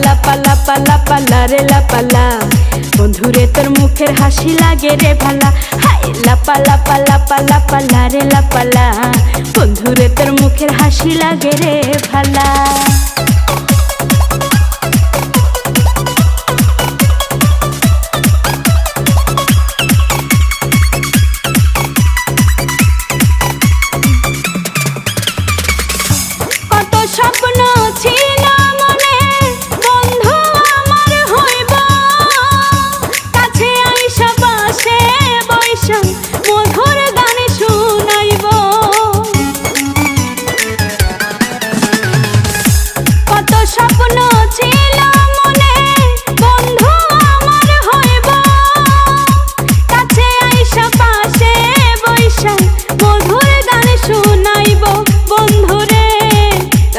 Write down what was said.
লাপা লাপা লাপা লারে লাপালা, বন্ধুরে তোর মুখের হাসি লাগে রে ভালা। হাই লাপা লাপা লাপা লাপা লারে লাপালা, বন্ধুরে তোর মুখের হাসি লাগে রে ভালা।